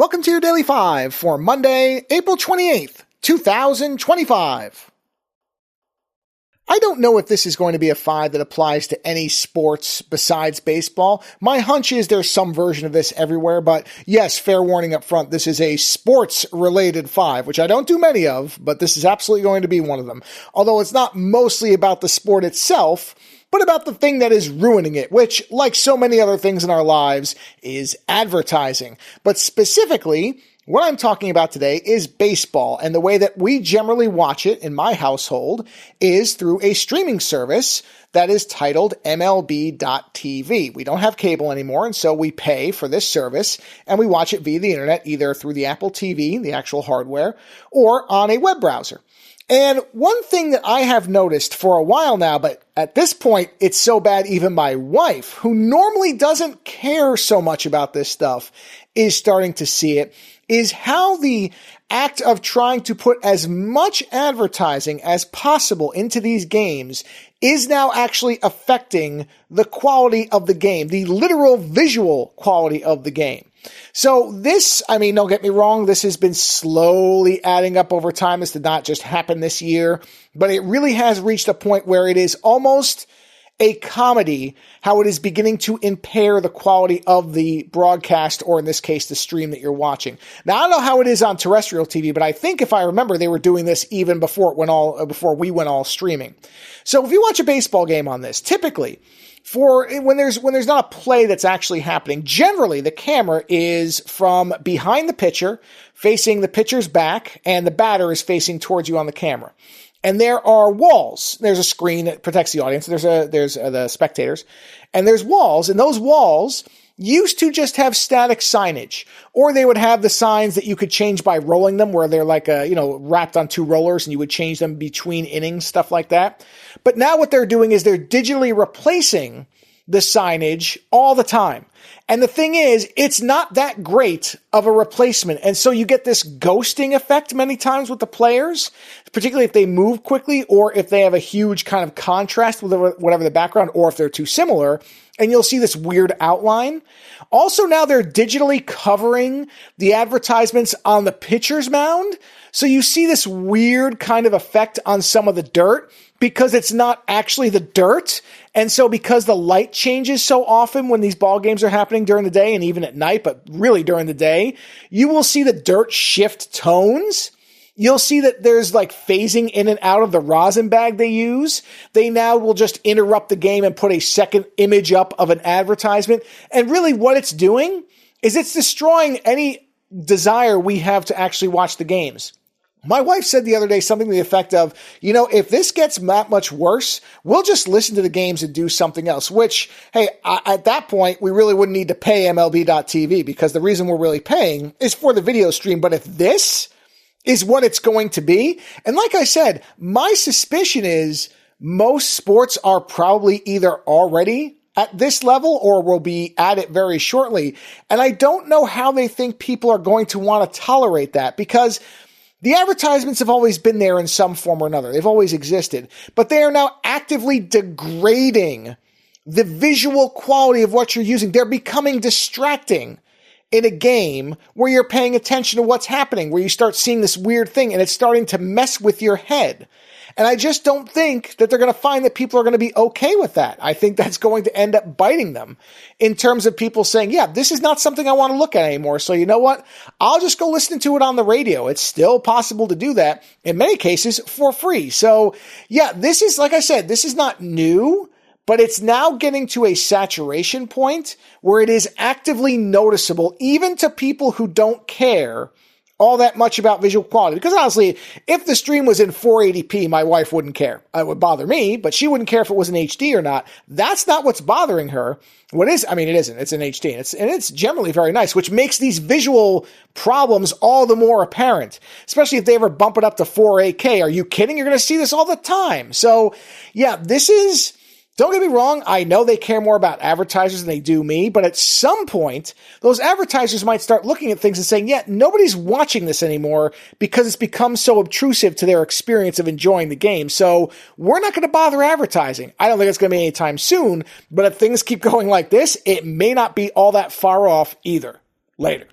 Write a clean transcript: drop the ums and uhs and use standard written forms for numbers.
Welcome to your Daily 5 for Monday, April 28th, 2025. I don't know if this is going to be a 5 that applies to any sports besides baseball. My hunch is there's some version of this everywhere, but yes, fair warning up front, this is a sports-related 5, which I don't do many of, but this is absolutely going to be one of them. Although it's not mostly about the sport itself, but about the thing that is ruining it, which, like so many other things in our lives, is advertising. But specifically, what I'm talking about today is baseball, and the way that we generally watch it in my household is through a streaming service that is titled MLB.TV. We don't have cable anymore, and so we pay for this service, and we watch it via the internet, either through the Apple TV, the actual hardware, or on a web browser. And one thing that I have noticed for a while now, but at this point, it's so bad even my wife, who normally doesn't care so much about this stuff, is starting to see it, is how the act of trying to put as much advertising as possible into these games is now actually affecting the quality of the game, the literal visual quality of the game. So this, don't get me wrong, this has been slowly adding up over time. This did not just happen this year, but it really has reached a point where it is almost a comedy how it is beginning to impair the quality of the broadcast, or in this case, the stream that you're watching. Now, I don't know how it is on terrestrial TV, but I think if I remember, they were doing this even before we went all streaming. So if you watch a baseball game on this, typically, when there's not a play that's actually happening, generally the camera is from behind the pitcher, facing the pitcher's back, and the batter is facing towards you on the camera. And there are walls. There's a screen that protects the audience. There's the spectators, and there's walls, and those walls used to just have static signage, or they would have the signs that you could change by rolling them, where they're like wrapped on two rollers, and you would change them between innings, stuff like that. But now what they're doing is they're digitally replacing the signage all the time. And the thing is, it's not that great of a replacement. And so you get this ghosting effect many times with the players, particularly if they move quickly, or if they have a huge kind of contrast with whatever the background, or if they're too similar, and you'll see this weird outline. Also, now they're digitally covering the advertisements on the pitcher's mound. So you see this weird kind of effect on some of the dirt, because it's not actually the dirt. And so because the light changes so often when these ball games are happening during the day and even at night, but really during the day, you will see the dirt shift tones. You'll see that there's like phasing in and out of the rosin bag they use. They now will just interrupt the game and put a second image up of an advertisement. And really what it's doing is it's destroying any desire we have to actually watch the games. My wife said the other day something to the effect of, if this gets that much worse, we'll just listen to the games and do something else, which, hey, at that point, we really wouldn't need to pay MLB.TV, because the reason we're really paying is for the video stream. But if this is what it's going to be, and like I said, my suspicion is most sports are probably either already at this level or will be at it very shortly. And I don't know how they think people are going to want to tolerate that, because the advertisements have always been there in some form or another. They've always existed, but they are now actively degrading the visual quality of what you're using. They're becoming distracting in a game where you're paying attention to what's happening, where you start seeing this weird thing and it's starting to mess with your head. And I just don't think that they're going to find that people are going to be okay with that. I think that's going to end up biting them in terms of people saying, yeah, this is not something I want to look at anymore. So you know what? I'll just go listen to it on the radio. It's still possible to do that in many cases for free. So yeah, this is, like I said, this is not new, but it's now getting to a saturation point where it is actively noticeable, even to people who don't care all that much about visual quality. Because honestly, if the stream was in 480p, my wife wouldn't care. It would bother me, but she wouldn't care if it was in HD or not. That's not what's bothering her. What is, it isn't. It's in HD, and it's generally very nice, which makes these visual problems all the more apparent, especially if they ever bump it up to 4K. Are you kidding? You're going to see this all the time. So yeah, this is, don't get me wrong, I know they care more about advertisers than they do me, but at some point, those advertisers might start looking at things and saying, yeah, nobody's watching this anymore because it's become so obtrusive to their experience of enjoying the game. So we're not going to bother advertising. I don't think it's going to be anytime soon, but if things keep going like this, it may not be all that far off either. Later.